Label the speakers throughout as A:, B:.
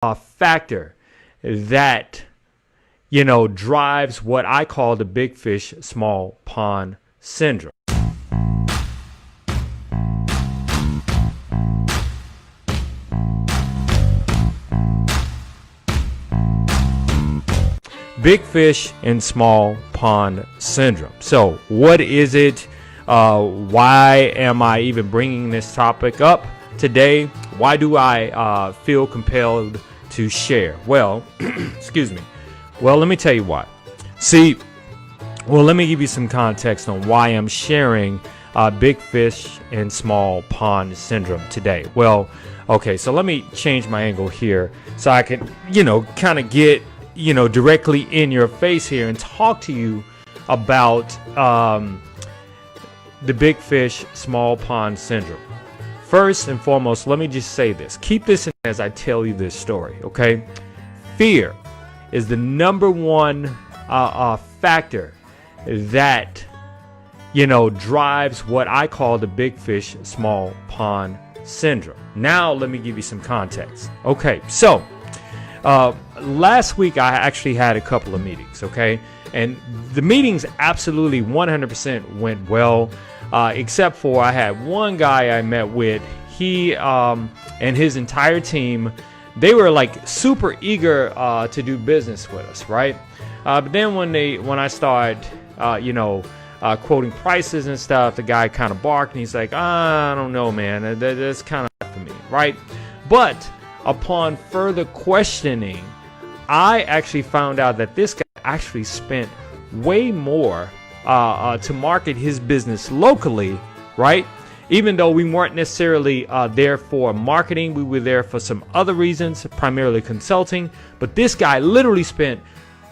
A: factor that, drives what I call the big fish, small pond syndrome. Big fish and small pond syndrome. So what is it? Why am I even bringing this topic up today? Why do I feel compelled to share? Well, excuse me. Well, let me tell you why. Let me give you some context on why I'm sharing big fish and small pond syndrome today. Well, okay, so let me change my angle here so I can, kind of get directly in your face here and talk to you about the big fish, small pond syndrome. First and foremost, let me just say this. Keep this in as I tell you this story, okay? Fear is the number one factor that, drives what I call the big fish, small pond syndrome. Now, let me give you some context. Okay, so last week I actually had a couple of meetings, okay? And the meetings absolutely 100% went well, except for I had one guy I met with. He and his entire team, they were like super eager to do business with us, right? But then when I started, quoting prices and stuff, the guy kind of barked and he's like, I don't know, man, that's kind of for me, right? But upon further questioning, I actually found out that this guy actually spent way more to market his business locally, right? Even though we weren't necessarily there for marketing, we were there for some other reasons, primarily consulting. But this guy literally spent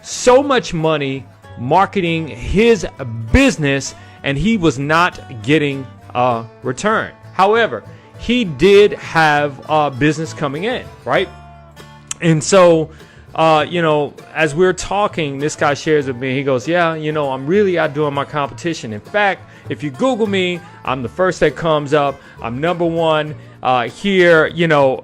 A: so much money marketing his business, and he was not getting a return. However, he did have business coming in, right? And so, as we're talking, this guy shares with me, he goes, yeah, I'm really outdoing my competition. In fact, if you Google me, I'm the first that comes up. I'm number one here,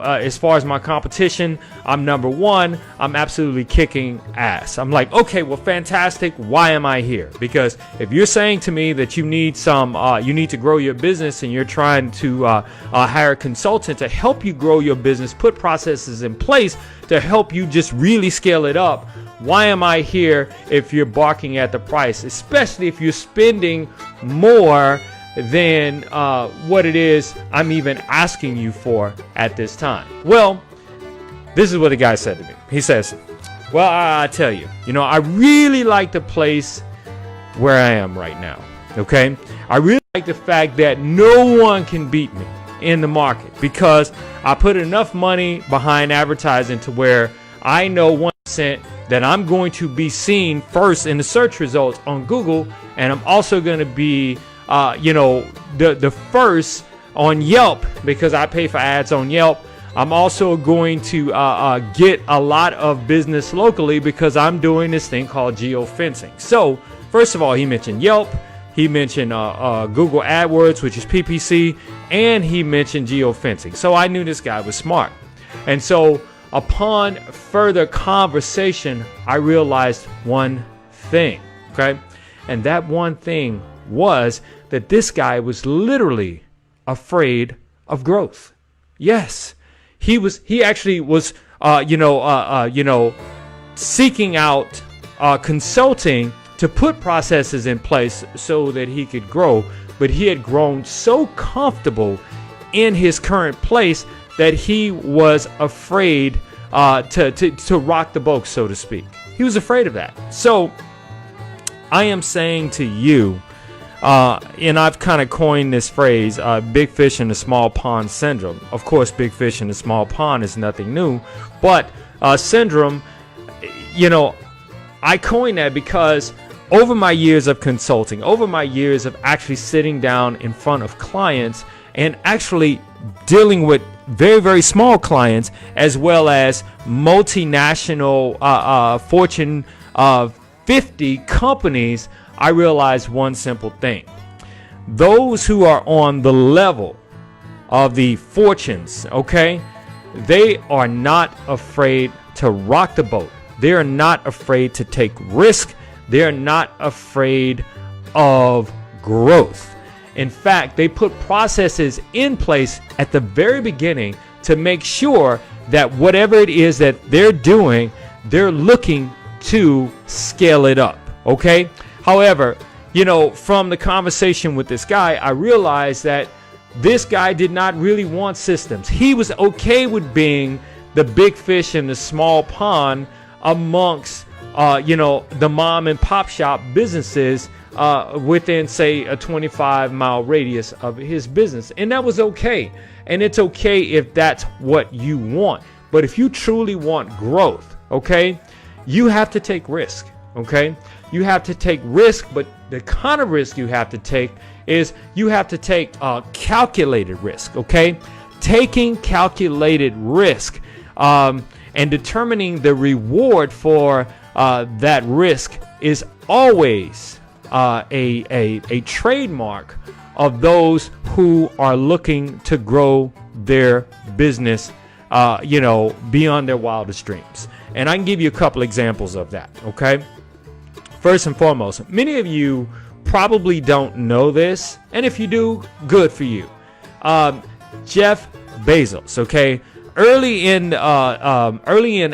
A: as far as my competition, I'm number one. I'm absolutely kicking ass. I'm like, okay, well, fantastic. Why am I here? Because if you're saying to me that you need you need to grow your business and you're trying to hire a consultant to help you grow your business, put processes in place to help you just really scale it up, why am I here if you're barking at the price, especially if you're spending more than what it is I'm even asking you for at this time? Well, this is what the guy said to me. He says, well, I tell you, I really like the place where I am right now, okay? I really like the fact that no one can beat me in the market because I put enough money behind advertising to where I know 1% that I'm going to be seen first in the search results on Google, and I'm also going to be the first on Yelp because I pay for ads on Yelp. I'm also going to get a lot of business locally because I'm doing this thing called geofencing. So first of all, he mentioned Yelp, he mentioned Google AdWords, which is PPC, and he mentioned geofencing. So I knew this guy was smart. And so upon further conversation, I realized one thing, okay? And that one thing was that this guy was literally afraid of growth. Yes, he actually was, seeking out consulting to put processes in place so that he could grow. But he had grown so comfortable in his current place that he was afraid to rock the boat, so to speak. He was afraid of that. So I am saying to you, and I've kind of coined this phrase, big fish in the small pond syndrome. Of course, big fish in the small pond is nothing new, but syndrome, I coined that because over my years of consulting, over my years of actually sitting down in front of clients and actually dealing with very, very small clients as well as multinational Fortune 50 companies, I realized one simple thing. Those who are on the level of the fortunes, okay, they are not afraid to rock the boat. They are not afraid to take risk. They are not afraid of growth. In fact, they put processes in place at the very beginning to make sure that whatever it is that they're doing, they're looking to scale it up. Okay. However, from the conversation with this guy, I realized that this guy did not really want systems. He was okay with being the big fish in the small pond amongst, the mom and pop shop businesses within, say, a 25-mile radius of his business. And that was okay. And it's okay if that's what you want. But if you truly want growth, okay, you have to take risk, okay? You have to take risk, but the kind of risk you have to take is you have to take calculated risk, okay? Taking calculated risk and determining the reward for that risk is always a trademark of those who are looking to grow their business, beyond their wildest dreams. And I can give you a couple examples of that, okay? First and foremost, many of you probably don't know this, and if you do, good for you. Jeff Bezos, okay? Early in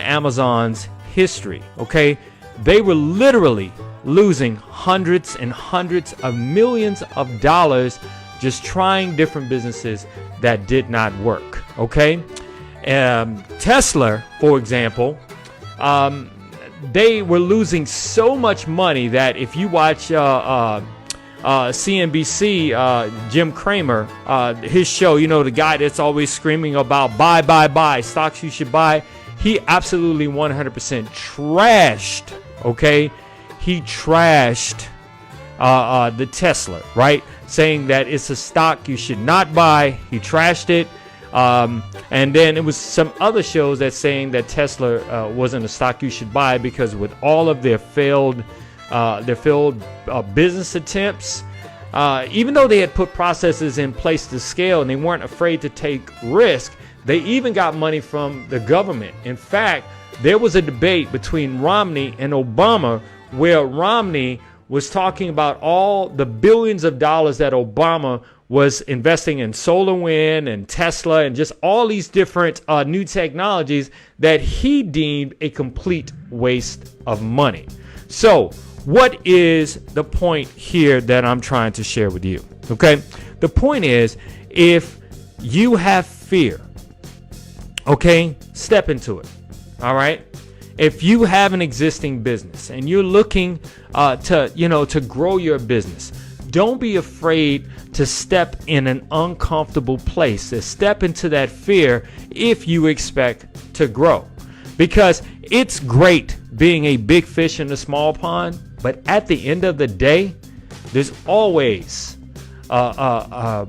A: Amazon's history, okay, they were literally losing hundreds and hundreds of millions of dollars just trying different businesses that did not work, okay? Tesla, for example, they were losing so much money that if you watch CNBC, Jim Cramer, his show, the guy that's always screaming about buy, stocks you should buy, he absolutely 100% trashed, okay? He trashed the Tesla, right? Saying that it's a stock you should not buy. He trashed it. And then it was some other shows that saying that Tesla wasn't a stock you should buy because with all of their failed business attempts, even though they had put processes in place to scale and they weren't afraid to take risk, they even got money from the government. In fact, there was a debate between Romney and Obama where Romney was talking about all the billions of dollars that Obama was investing in solar wind and Tesla and just all these different new technologies that he deemed a complete waste of money. So what is the point here that I'm trying to share with you? Okay, the point is, if you have fear, okay, step into it. All right. If you have an existing business and you're looking to grow your business, don't be afraid to step in an uncomfortable place, to step into that fear if you expect to grow. Because it's great being a big fish in a small pond, but at the end of the day, there's always a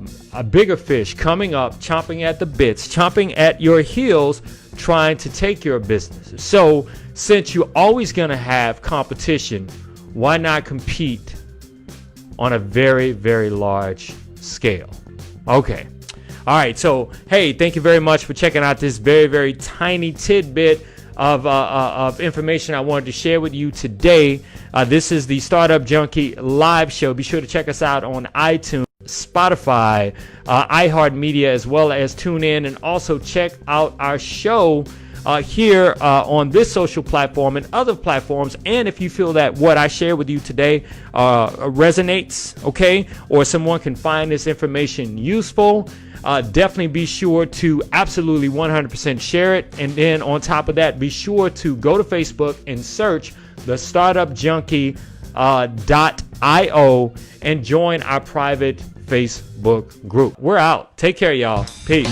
A: bigger fish coming up, chomping at the bits, chomping at your heels, trying to take your business. So since you're always going to have competition, why not compete on a very, very large scale? Okay. All right. So, hey, thank you very much for checking out this very, very tiny tidbit of information I wanted to share with you today. This is the Startup Junkie live show. Be sure to check us out on iTunes, Spotify, iHeartMedia, as well as TuneIn, and also check out our show here on this social platform and other platforms. And if you feel that what I share with you today resonates, okay, or someone can find this information useful, definitely be sure to absolutely 100% share it. And then on top of that, be sure to go to Facebook and search the Startup Junkie .io and join our private Facebook group. We're out. Take care, y'all. Peace.